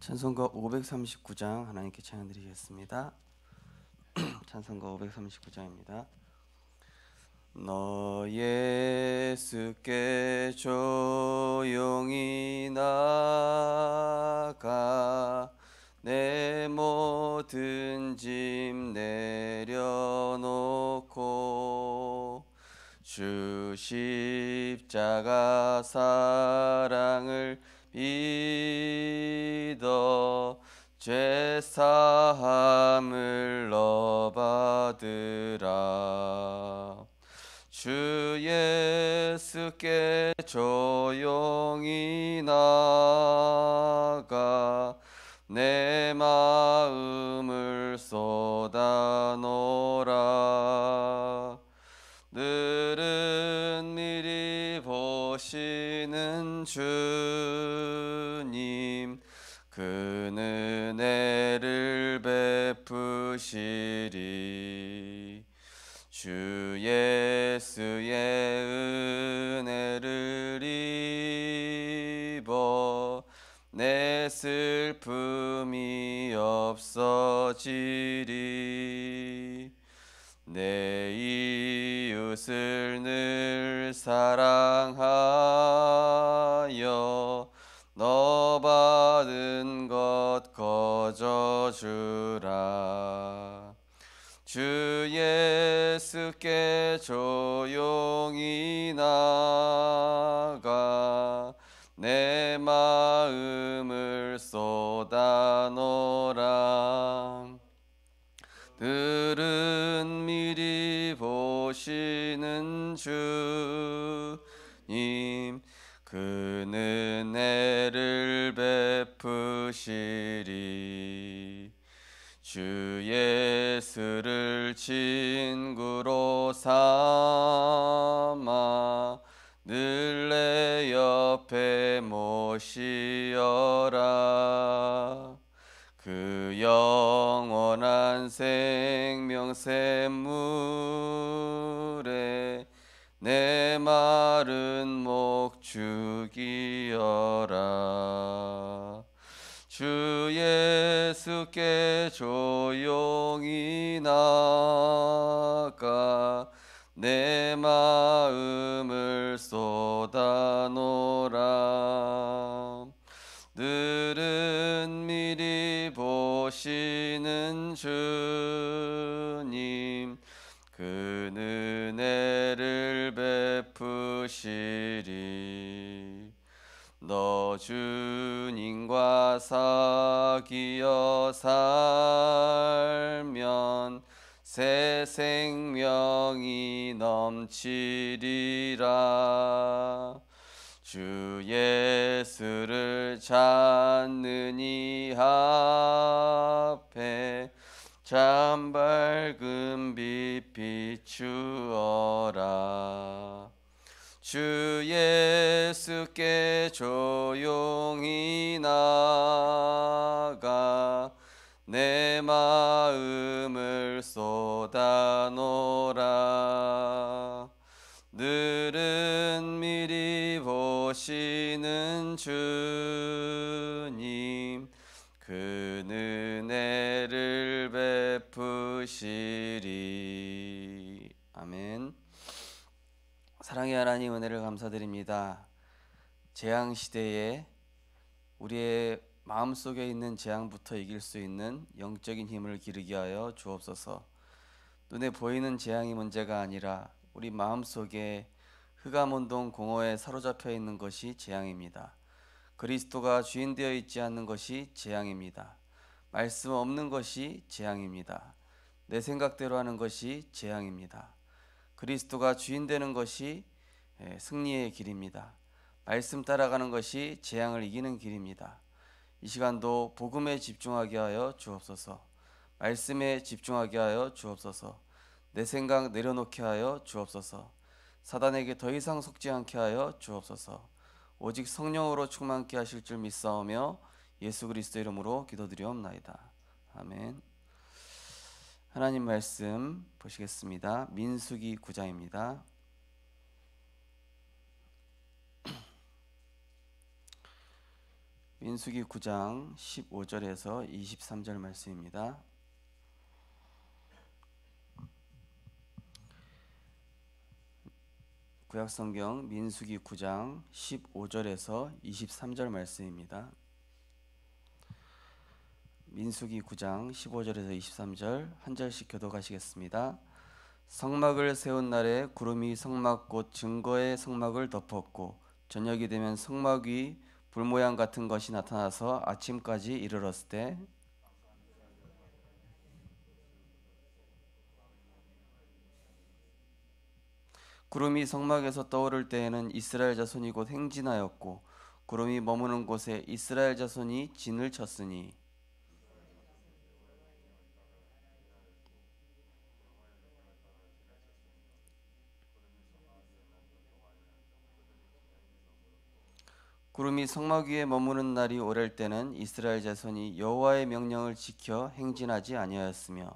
찬송가 539장 하나님께 찬양 드리겠습니다. 찬송가 539장입니다. 너 예수께 조용히 나가 내 모든 짐 내려놓고 주 십자가 사랑을 믿어 죄사함을 너 받으라. 주 예수께 조용히 나가 내 마음을 쏟아놓으라. 늘은 미리 보시는 주님 그는 은혜를 베푸시리. 주 예수의 은혜를 입어 내 슬픔이 없어지리. 내 이웃을 늘 사랑하여 너 받은 것 거저주라. 주 예수께 조용히 나가 내 마음을 쏟아놓으라. 들은 미리 보시는 주님 그는 은혜를 베푸시리. 주 예수를 친구로 삼아 늘 내 옆에 모시어라. 그 영원한 생명 샘물에 내 마른 목 죽이어라. 주 예수께 조용히 나가 내 마음을 쏟아놓으라. 늘은 미리 보시는 주님 그는 은혜를 베푸시리. 너 주님과 사귀어 살면 새 생명이 넘치리라. 주 예수를 찾는 이 앞에 참 밝은 빛 비추어라. 주 예수께 조용히 나가 내 마음을 쏟아놓으라. 늘은 미리 보시는 주님 그는 은혜를 베푸시리. 아멘. 사랑의 하나님, 은혜를 감사드립니다. 재앙시대에 우리의 마음속에 있는 재앙부터 이길 수 있는 영적인 힘을 기르게 하여 주옵소서. 눈에 보이는 재앙이 문제가 아니라 우리 마음속에 흑암운동 공허에 사로잡혀 있는 것이 재앙입니다. 그리스도가 주인되어 있지 않는 것이 재앙입니다. 말씀 없는 것이 재앙입니다. 내 생각대로 하는 것이 재앙입니다. 그리스도가 주인 되는 것이 승리의 길입니다. 말씀 따라가는 것이 재앙을 이기는 길입니다. 이 시간도 복음에 집중하게 하여 주옵소서. 말씀에 집중하게 하여 주옵소서. 내 생각 내려놓게 하여 주옵소서. 사단에게 더 이상 속지 않게 하여 주옵소서. 오직 성령으로 충만케 하실 줄 믿사오며 예수 그리스도 이름으로 기도드리옵나이다. 아멘. 하나님 말씀 보시겠습니다. 민수기 9장입니다. 민수기 9장 15절에서 23절 말씀입니다. 구약성경 민수기 9장 15절에서 23절 말씀입니다. 민수기 9장 15절에서 23절 한 절씩 교독하시겠습니다. 성막을 세운 날에 구름이 성막 곧 증거의 성막을 덮었고 저녁이 되면 성막 위 불모양 같은 것이 나타나서 아침까지 이르렀을 때 구름이 성막에서 떠오를 때에는 이스라엘 자손이 곧 행진하였고 구름이 머무는 곳에 이스라엘 자손이 진을 쳤으니 구름이 성막 위에 머무는 날이 오랠 때는 이스라엘 자손이 여호와의 명령을 지켜 행진하지 아니하였으며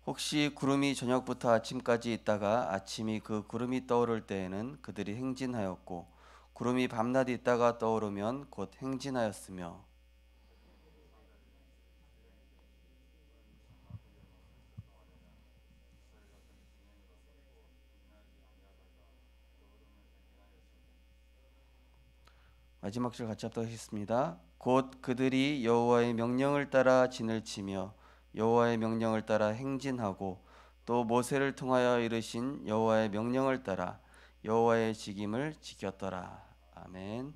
혹시 구름이 저녁부터 아침까지 있다가 아침이 그 구름이 떠오를 때에는 그들이 행진하였고 구름이 밤낮 있다가 떠오르면 곧 행진하였으며 마지막 절 같이 합독하겠습니다. 곧 그들이 여호와의 명령을 따라 진을 치며 여호와의 명령을 따라 행진하고 또 모세를 통하여 이르신 여호와의 명령을 따라 여호와의 직임을 지켰더라. 아멘.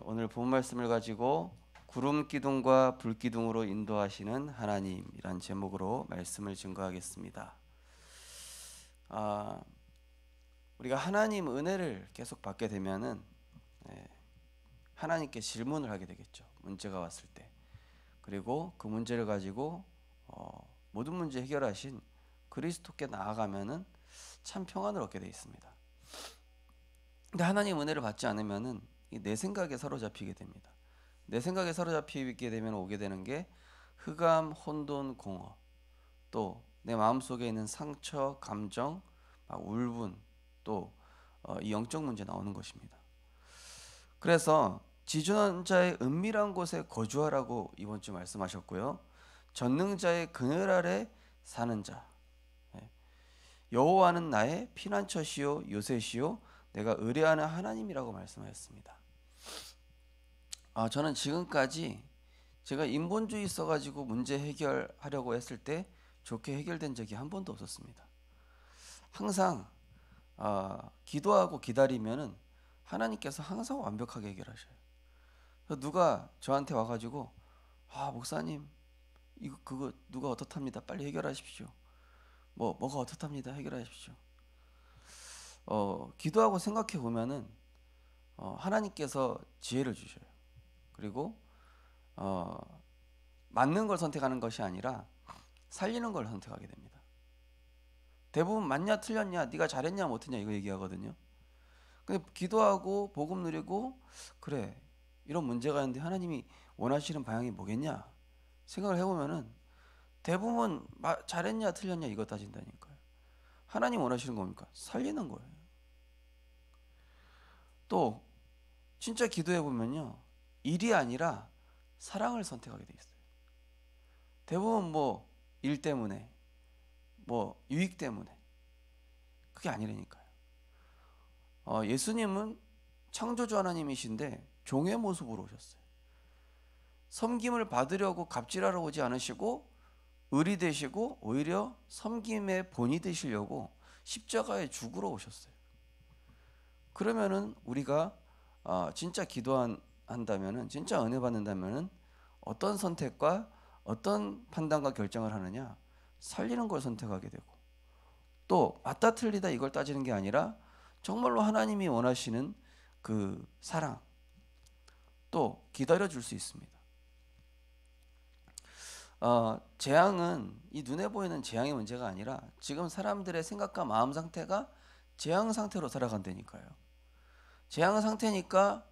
오늘 본 말씀을 가지고 구름 기둥과 불 기둥으로 인도하시는 하나님이란 제목으로 말씀을 증거하겠습니다. 우리가 하나님 은혜를 계속 받게 되면은 하나님께 질문을 하게 되겠죠. 문제가 왔을 때. 그리고 그 문제를 가지고 모든 문제 해결하신 그리스도께 나아가면은 참 평안을 얻게 되어 있습니다. 근데 하나님 은혜를 받지 않으면은 내 생각에 사로잡히게 됩니다. 내 생각에 사로잡히게 되면 오게 되는 게 흑암, 혼돈, 공허, 또 내 마음속에 있는 상처, 감정, 울분, 또 이 영적 문제 나오는 것입니다. 그래서 지존자의 은밀한 곳에 거주하라고 이번 주 말씀하셨고요. 전능자의 그늘 아래 사는 자. 여호와는 나의 피난처시요 요새시요 내가 의뢰하는 하나님이라고 말씀하셨습니다. 저는 지금까지 제가 인본주의 있어가지고 문제 해결하려고 했을 때 좋게 해결된 적이 한 번도 없었습니다. 항상 기도하고 기다리면은 하나님께서 항상 완벽하게 해결하셔요. 누가 저한테 와가지고 목사님 그거 누가 어떻답니다. 빨리 해결하십시오. 뭐가 어떻답니다. 해결하십시오. 기도하고 생각해 보면은 하나님께서 지혜를 주셔요. 그리고 맞는 걸 선택하는 것이 아니라 살리는 걸 선택하게 됩니다. 대부분 맞냐 틀렸냐 네가 잘했냐 못했냐 이거 얘기하거든요. 근데 기도하고 복음 누리고 그래 이런 문제가 있는데 하나님이 원하시는 방향이 뭐겠냐 생각을 해보면은 대부분 잘했냐 틀렸냐 이거 따진다니까요. 하나님 원하시는 겁니까? 살리는 거예요. 또 진짜 기도해보면요 일이 아니라 사랑을 선택하게 돼 있어요. 대부분 일 때문에 유익 때문에 그게 아니라니까요. 예수님은 창조주 하나님이신데 종의 모습으로 오셨어요. 섬김을 받으려고 갑질하러 오지 않으시고 을이 되시고 오히려 섬김의 본이 되시려고 십자가에 죽으러 오셨어요. 그러면은 우리가 진짜 기도한다면은 진짜 은혜 받는다면은 어떤 선택과 어떤 판단과 결정을 하느냐? 살리는 걸 선택하게 되고 또 맞다 틀리다 이걸 따지는 게 아니라 정말로 하나님이 원하시는 그 사랑 또 기다려 줄 수 있습니다. 재앙은 이 눈에 보이는 재앙의 문제가 아니라 지금 사람들의 생각과 마음 상태가 재앙 상태로 살아간다니까요. 재앙 상태니까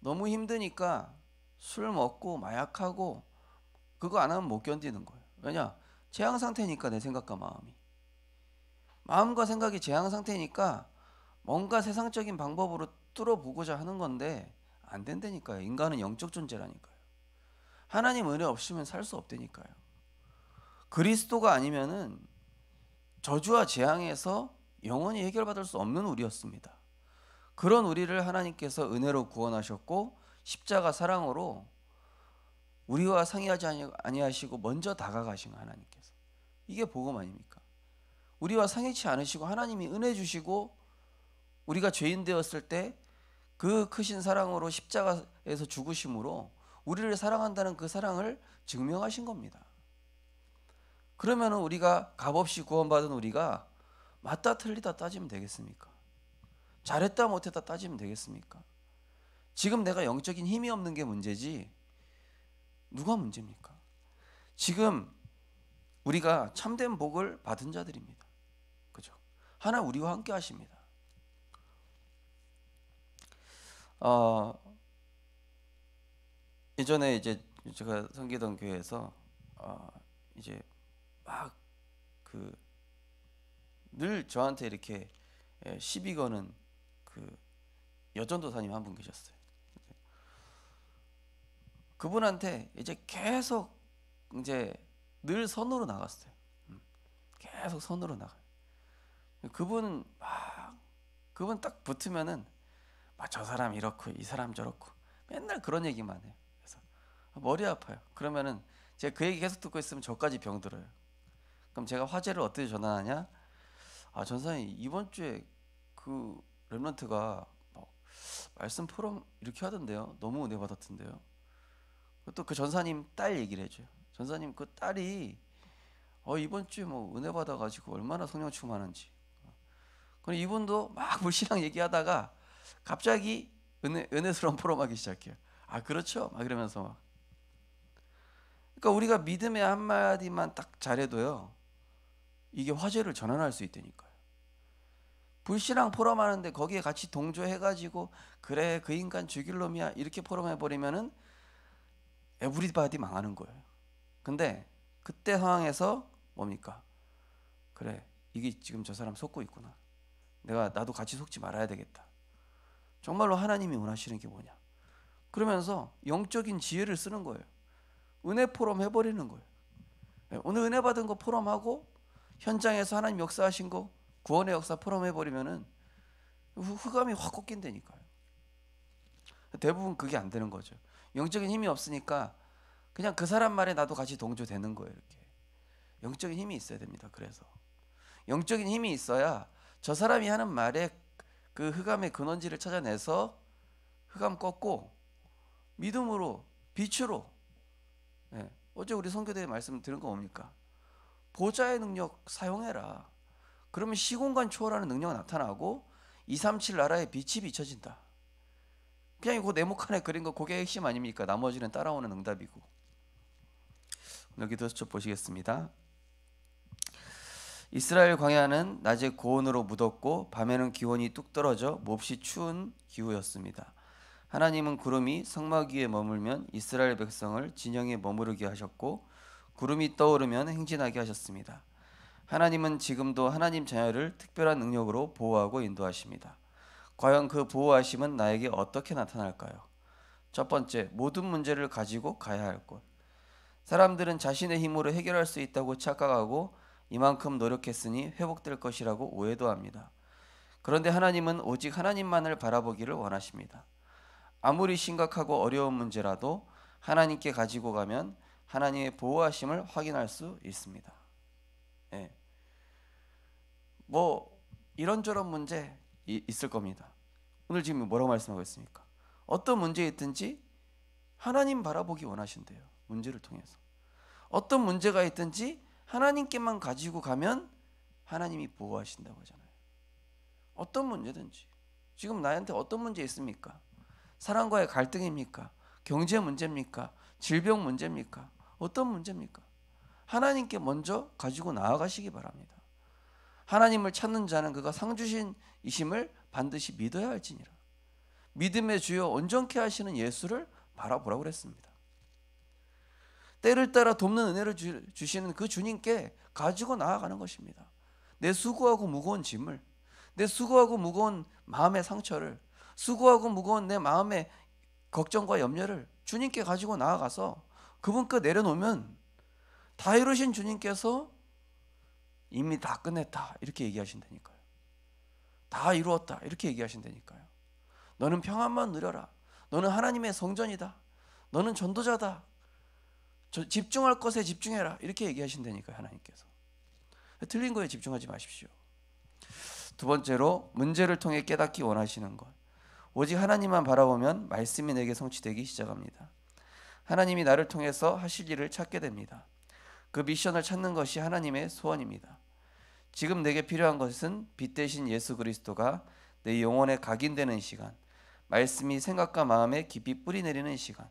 너무 힘드니까 술 먹고 마약하고 그거 안 하면 못 견디는 거예요. 왜냐? 재앙 상태니까. 내 생각과 마음과 생각이 재앙 상태니까 뭔가 세상적인 방법으로 뚫어보고자 하는 건데 안 된다니까요. 인간은 영적 존재라니까요. 하나님 은혜 없으면 살 수 없다니까요. 그리스도가 아니면은 저주와 재앙에서 영원히 해결받을 수 없는 우리였습니다. 그런 우리를 하나님께서 은혜로 구원하셨고 십자가 사랑으로 우리와 상의하지 아니하시고 먼저 다가가신 하나님께서, 이게 복음 아닙니까? 우리와 상의치 않으시고 하나님이 은혜 주시고 우리가 죄인 되었을 때 그 크신 사랑으로 십자가에서 죽으심으로 우리를 사랑한다는 그 사랑을 증명하신 겁니다. 그러면 우리가 값없이 구원받은 우리가 맞다 틀리다 따지면 되겠습니까? 잘했다 못했다 따지면 되겠습니까? 지금 내가 영적인 힘이 없는 게 문제지 누가 문제입니까? 지금 우리가 참된 복을 받은 자들입니다. 그죠? 하나님 우리와 함께 하십니다. 예전에 이제 제가 섬기던 교회에서 이제 막 그 늘 저한테 이렇게 시비 거는 그 여전도사님 한 분 계셨어요. 그분한테 이제 계속 이제 늘 선으로 나갔어요. 계속 선으로 나가요. 그분 딱 붙으면은 막 저 사람 이렇고 이 사람 저렇고 맨날 그런 얘기만 해요. 그래서 머리 아파요. 그러면은 제가 그 얘기 계속 듣고 있으면 저까지 병들어요. 그럼 제가 화제를 어떻게 전환하냐? 전사님 이번 주에 그 렘넌트가 말씀 포럼 이렇게 하던데요. 너무 은혜 받았던데요. 또 그 전사님 딸 얘기를 해줘요. 전사님 그 딸이 이번 주에 뭐 은혜 받아가지고 얼마나 성령 충만한지. 그럼 이분도 막 불신앙 얘기하다가 갑자기 은혜스러운 포럼하기 시작해요. 그렇죠? 막 이러면서 막. 그러니까 우리가 믿음의 한마디만 딱 잘해도요, 이게 화제를 전환할 수 있다니까요. 불신앙 포럼하는데 거기에 같이 동조해가지고 그래 그 인간 죽일 놈이야 이렇게 포럼해버리면은 에브리바디 망하는 거예요. 근데 그때 상황에서 뭡니까? 그래 이게 지금 저 사람 속고 있구나. 나도 같이 속지 말아야 되겠다. 정말로 하나님이 원하시는 게 뭐냐? 그러면서 영적인 지혜를 쓰는 거예요. 은혜 포럼 해버리는 거예요. 오늘 은혜 받은 거 포럼하고 현장에서 하나님 역사하신 거 구원의 역사 포럼 해버리면은 흑암이 확 꺾인다니까요. 대부분 그게 안 되는 거죠. 영적인 힘이 없으니까 그냥 그 사람 말에 나도 같이 동조되는 거예요. 이렇게 영적인 힘이 있어야 됩니다. 그래서 영적인 힘이 있어야 저 사람이 하는 말에 그 흑암의 근원지를 찾아내서 흑암 꺾고 믿음으로 빛으로. 어제 우리 선교대회 말씀 들은 거 뭡니까? 보좌의 능력 사용해라. 그러면 시공간 초월하는 능력이 나타나고 237 나라의 빛이 비춰진다. 그냥 이거 네모칸에 그린 거 그게 핵심 아닙니까? 나머지는 따라오는 응답이고. 오늘 기도 수첩 보시겠습니다. 이스라엘 광야는 낮에 고온으로 묻었고 밤에는 기온이 뚝 떨어져 몹시 추운 기후였습니다. 하나님은 구름이 성막 위에 머물면 이스라엘 백성을 진영에 머무르게 하셨고 구름이 떠오르면 행진하게 하셨습니다. 하나님은 지금도 하나님 자녀를 특별한 능력으로 보호하고 인도하십니다. 과연 그 보호하심은 나에게 어떻게 나타날까요? 첫 번째, 모든 문제를 가지고 가야 할 곳. 사람들은 자신의 힘으로 해결할 수 있다고 착각하고 이만큼 노력했으니 회복될 것이라고 오해도 합니다. 그런데 하나님은 오직 하나님만을 바라보기를 원하십니다. 아무리 심각하고 어려운 문제라도 하나님께 가지고 가면 하나님의 보호하심을 확인할 수 있습니다. 뭐 이런저런 문제 있을 겁니다. 오늘 지금 뭐라고 말씀하고 있습니까? 어떤 문제 있든지 하나님 바라보기 원하신대요. 문제를 통해서 어떤 문제가 있든지 하나님께만 가지고 가면 하나님이 보호하신다고 하잖아요. 어떤 문제든지. 지금 나한테 어떤 문제 있습니까? 사랑과의 갈등입니까? 경제 문제입니까? 질병 문제입니까? 어떤 문제입니까? 하나님께 먼저 가지고 나아가시기 바랍니다. 하나님을 찾는 자는 그가 상주신이심을 반드시 믿어야 할지니라. 믿음의 주요 온전케 하시는 예수를 바라보라고 그랬습니다. 때를 따라 돕는 은혜를 주시는 그 주님께 가지고 나아가는 것입니다. 내 수고하고 무거운 짐을, 내 수고하고 무거운 마음의 상처를, 수고하고 무거운 내 마음의 걱정과 염려를 주님께 가지고 나아가서 그분께 내려놓으면 다 이루신 주님께서 이미 다 끝냈다 이렇게 얘기하신다니까요. 다 이루었다 이렇게 얘기하신다니까요. 너는 평안만 누려라. 너는 하나님의 성전이다. 너는 전도자다. 집중할 것에 집중해라 이렇게 얘기하신다니까요. 하나님께서. 틀린 거에 집중하지 마십시오. 두 번째로 문제를 통해 깨닫기 원하시는 것. 오직 하나님만 바라보면 말씀이 내게 성취되기 시작합니다. 하나님이 나를 통해서 하실 일을 찾게 됩니다. 그 미션을 찾는 것이 하나님의 소원입니다. 지금 내게 필요한 것은 빛 대신 예수 그리스도가 내 영혼에 각인되는 시간, 말씀이 생각과 마음에 깊이 뿌리 내리는 시간,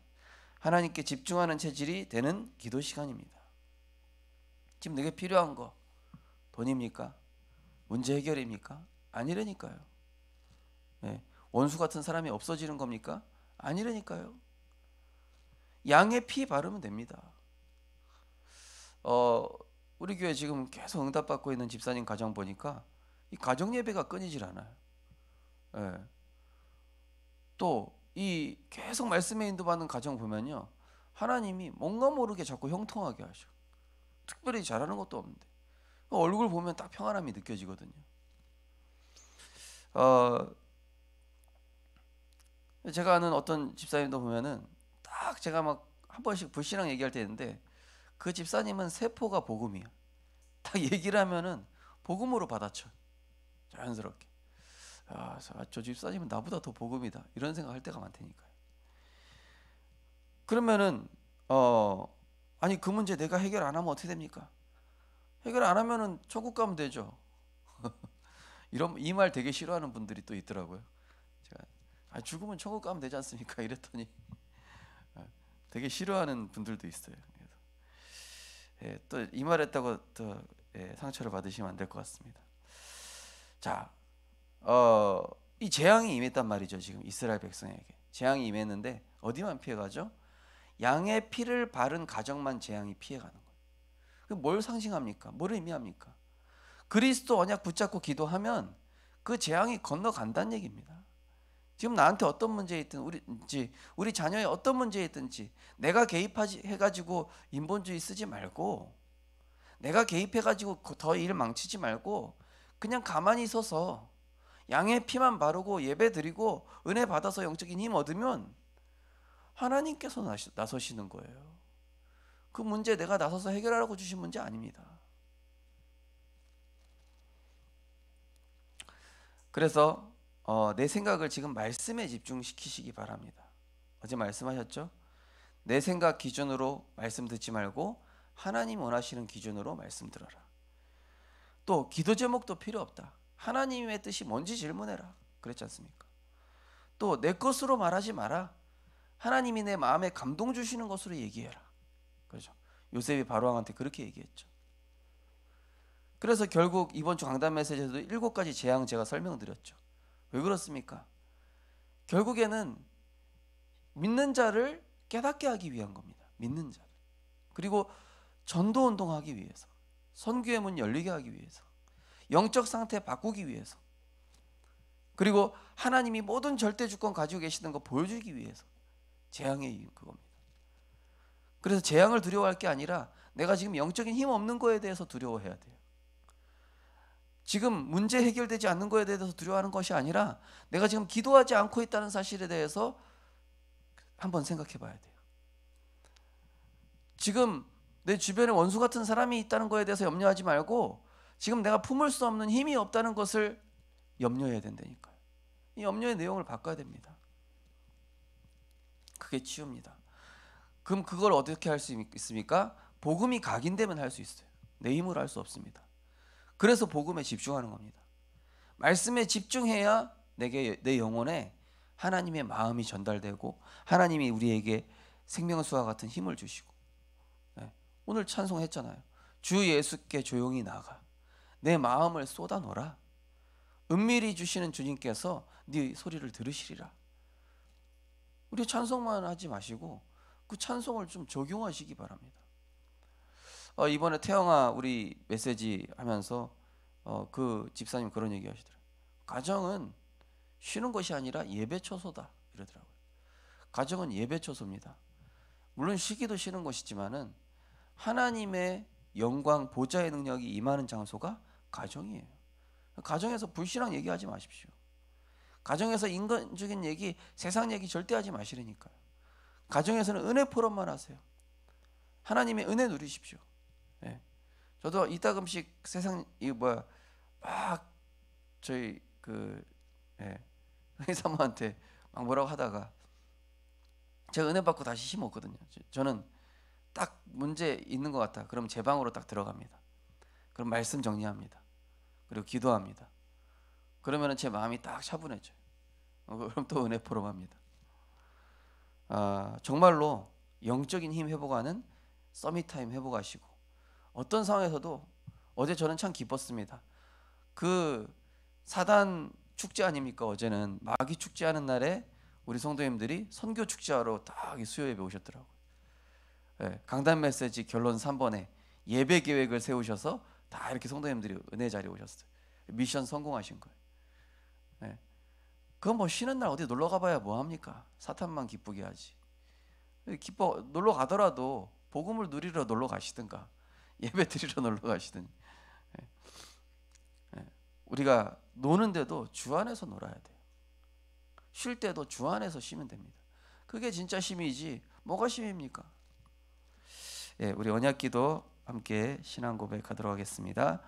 하나님께 집중하는 체질이 되는 기도 시간입니다. 지금 내게 필요한 거 돈입니까? 문제 해결입니까? 아니라니까요. 네. 원수 같은 사람이 없어지는 겁니까? 아니라니까요. 양의 피 바르면 됩니다. 우리 교회 지금 계속 응답받고 있는 집사님 가정 보니까 이 가정 예배가 끊이질 않아요. 네. 또 이 계속 말씀에 인도받는 가정 보면요, 하나님이 뭔가 모르게 자꾸 형통하게 하셔. 특별히 잘하는 것도 없는데 얼굴 보면 딱 평안함이 느껴지거든요. 제가 아는 어떤 집사님도 보면은 딱 제가 막 한 번씩 불신앙 얘기할 때 있는데 그 집사님은 세포가 복음이야. 딱 얘기를 하면은 복음으로 받아쳐. 자연스럽게. 저 집사님은 나보다 더 복음이다. 이런 생각할 때가 많다니까요. 그러면은 아니 그 문제 내가 해결 안 하면 어떻게 됩니까? 해결 안 하면은 천국 가면 되죠. 이 말 되게 싫어하는 분들이 또 있더라고요. 제가 죽으면 천국 가면 되지 않습니까? 이랬더니 되게 싫어하는 분들도 있어요. 또 이 말했다고 또 상처를 받으시면 안 될 것 같습니다. 자, 이 재앙이 임했단 말이죠. 지금 이스라엘 백성에게 재앙이 임했는데 어디만 피해가죠? 양의 피를 바른 가정만 재앙이 피해가는 거예요. 뭘 상징합니까? 뭘 의미합니까? 그리스도 언약 붙잡고 기도하면 그 재앙이 건너간다는 얘기입니다. 지금 나한테 어떤 문제에 있든 우리 자녀의 어떤 문제에 있든지 내가 개입해가지고 인본주의 쓰지 말고, 내가 개입해가지고 더 일 망치지 말고 그냥 가만히 서서 양의 피만 바르고 예배 드리고 은혜 받아서 영적인 힘 얻으면 하나님께서 나서시는 거예요. 그 문제 내가 나서서 해결하라고 주신 문제 아닙니다. 그래서 내 생각을 지금 말씀에 집중시키시기 바랍니다. 어제 말씀하셨죠? 내 생각 기준으로 말씀 듣지 말고 하나님 원하시는 기준으로 말씀 들어라. 또 기도 제목도 필요 없다. 하나님의 뜻이 뭔지 질문해라. 그랬지 않습니까? 또 내 것으로 말하지 마라. 하나님이 내 마음에 감동 주시는 것으로 얘기해라. 그렇죠? 요셉이 바로왕한테 그렇게 얘기했죠. 그래서 결국 이번 주 강단 메시지에서도 7가지 재앙 제가 설명드렸죠. 왜 그렇습니까? 결국에는 믿는 자를 깨닫게 하기 위한 겁니다. 믿는 자를. 그리고 전도 운동하기 위해서, 선교의 문 열리게 하기 위해서, 영적 상태 바꾸기 위해서, 그리고 하나님이 모든 절대 주권 가지고 계시는 거 보여주기 위해서 재앙의 이유 그겁니다. 그래서 재앙을 두려워할 게 아니라 내가 지금 영적인 힘 없는 거에 대해서 두려워해야 돼요. 지금 문제 해결되지 않는 거에 대해서 두려워하는 것이 아니라 내가 지금 기도하지 않고 있다는 사실에 대해서 한번 생각해 봐야 돼요. 지금 내 주변에 원수 같은 사람이 있다는 거에 대해서 염려하지 말고 지금 내가 품을 수 없는 힘이 없다는 것을 염려해야 된다니까요. 이 염려의 내용을 바꿔야 됩니다. 그게 치유입니다. 그럼 그걸 어떻게 할 수 있습니까? 복음이 각인되면 할 수 있어요. 내 힘으로 할 수 없습니다. 그래서 복음에 집중하는 겁니다. 말씀에 집중해야 내 영혼에 하나님의 마음이 전달되고 하나님이 우리에게 생명수와 같은 힘을 주시고, 오늘 찬송했잖아요. 주 예수께 조용히 나가 내 마음을 쏟아놓으라. 은밀히 주시는 주님께서 네 소리를 들으시리라. 우리 찬송만 하지 마시고 그 찬송을 좀 적용하시기 바랍니다. 이번에 태영아 우리 메시지 하면서 그 집사님 그런 얘기 하시더라고요. 가정은 쉬는 것이 아니라 예배 처소다 이러더라고요. 가정은 예배 처소입니다. 물론 쉬기도 쉬는 것이지만은 하나님의 영광 보좌의 능력이 임하는 장소가 가정이에요. 가정에서 불신앙 얘기하지 마십시오. 가정에서 인간적인 얘기, 세상 얘기 절대 하지 마시라니까요. 가정에서는 은혜 포럼만 하세요. 하나님의 은혜 누리십시오. 예. 저도 이따금씩 세상 막 저희 회사모한테 막 뭐라고 하다가 제가 은혜 받고 다시 힘없거든요. 저는 딱 문제 있는 것 같다. 그럼 제 방으로 딱 들어갑니다. 그럼 말씀 정리합니다. 그리고 기도합니다. 그러면 제 마음이 딱 차분해져요. 그럼 또 은혜 포럼합니다. 정말로 영적인 힘 회복하는 서밋타임 회복하시고 어떤 상황에서도 어제 저는 참 기뻤습니다. 그 사단 축제 아닙니까? 어제는 마귀 축제하는 날에 우리 성도님들이 선교 축제하러 딱 수요 예배 오셨더라고요. 강단 메시지 결론 3번에 예배 계획을 세우셔서 다 이렇게 성도님들이 은혜 자리에 오셨어요. 미션 성공하신 거예요. 그건 뭐 쉬는 날 어디 놀러 가봐야 뭐 합니까? 사탄만 기쁘게 하지. 놀러 가더라도 복음을 누리러 놀러 가시든가 예배 드리러 놀러 가시든. 우리가 노는데도 주 안에서 놀아야 돼요. 쉴 때도 주 안에서 쉬면 됩니다. 그게 진짜 쉼이지 뭐가 쉼입니까? 우리 언약기도 함께 신앙 고백하도록 하겠습니다.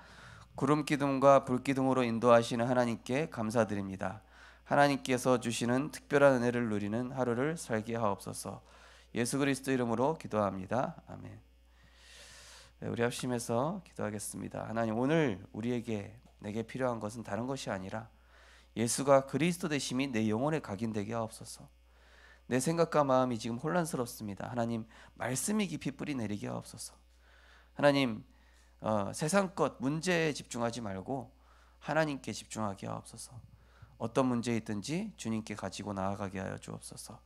구름 기둥과 불 기둥으로 인도하시는 하나님께 감사드립니다. 하나님께서 주시는 특별한 은혜를 누리는 하루를 살게 하옵소서. 예수 그리스도 이름으로 기도합니다. 아멘. 우리 합심해서 기도하겠습니다. 하나님, 오늘 내게 필요한 것은 다른 것이 아니라 예수가 그리스도 되심이 내 영혼에 각인되게 하옵소서. 내 생각과 마음이 지금 혼란스럽습니다. 하나님, 말씀이 깊이 뿌리 내리게 하옵소서. 하나님, 세상 것 문제에 집중하지 말고 하나님께 집중하게 하옵소서. 어떤 문제에 있든지 주님께 가지고 나아가게 하여 주옵소서.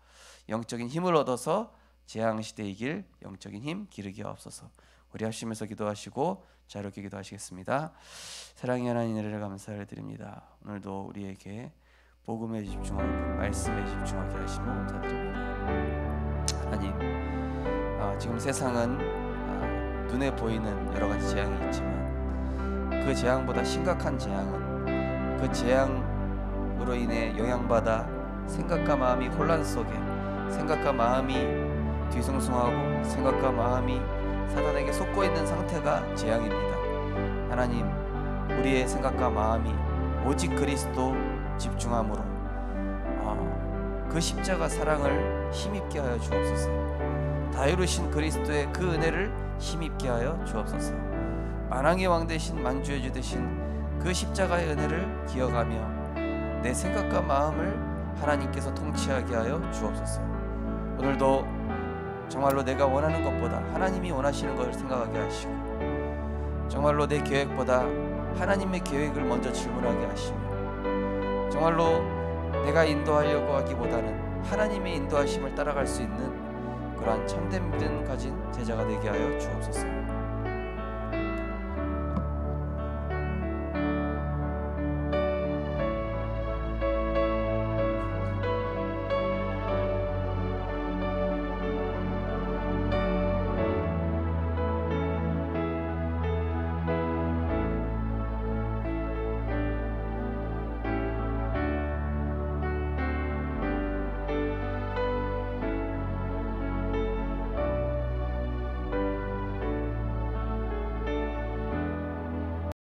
영적인 힘을 얻어서 재앙시대에 이길 영적인 힘 기르게 하옵소서. 우리 합심해서 기도하시고 자유롭게 기도하시겠습니다. 사랑의 하나님, 은혜를 감사를 드립니다. 오늘도 우리에게 복음에 집중하고 말씀에 집중하게 하시며 감사드립니다. 하나님, 지금 세상은 눈에 보이는 여러 가지 재앙이 있지만 그 재앙보다 심각한 재앙은 그 재앙으로 인해 영향받아 생각과 마음이 혼란 속에, 생각과 마음이 뒤숭숭하고 생각과 마음이 사단에게 속고 있는 상태가 재앙입니다. 하나님, 우리의 생각과 마음이 오직 그리스도 집중함으로 그 십자가 사랑을 힘입게 하여 주옵소서. 다 이루신 그리스도의 그 은혜를 힘입게 하여 주옵소서. 만왕의 왕 되신 만주의 주 되신 그 십자가의 은혜를 기억하며 내 생각과 마음을 하나님께서 통치하게 하여 주옵소서. 오늘도 정말로 내가 원하는 것보다 하나님이 원하시는 것을 생각하게 하시고, 정말로 내 계획보다 하나님의 계획을 먼저 질문하게 하시며, 정말로 내가 인도하려고 하기보다는 하나님의 인도하심을 따라갈 수 있는 그러한 참된 믿음 가진 제자가 되게 하여 주옵소서.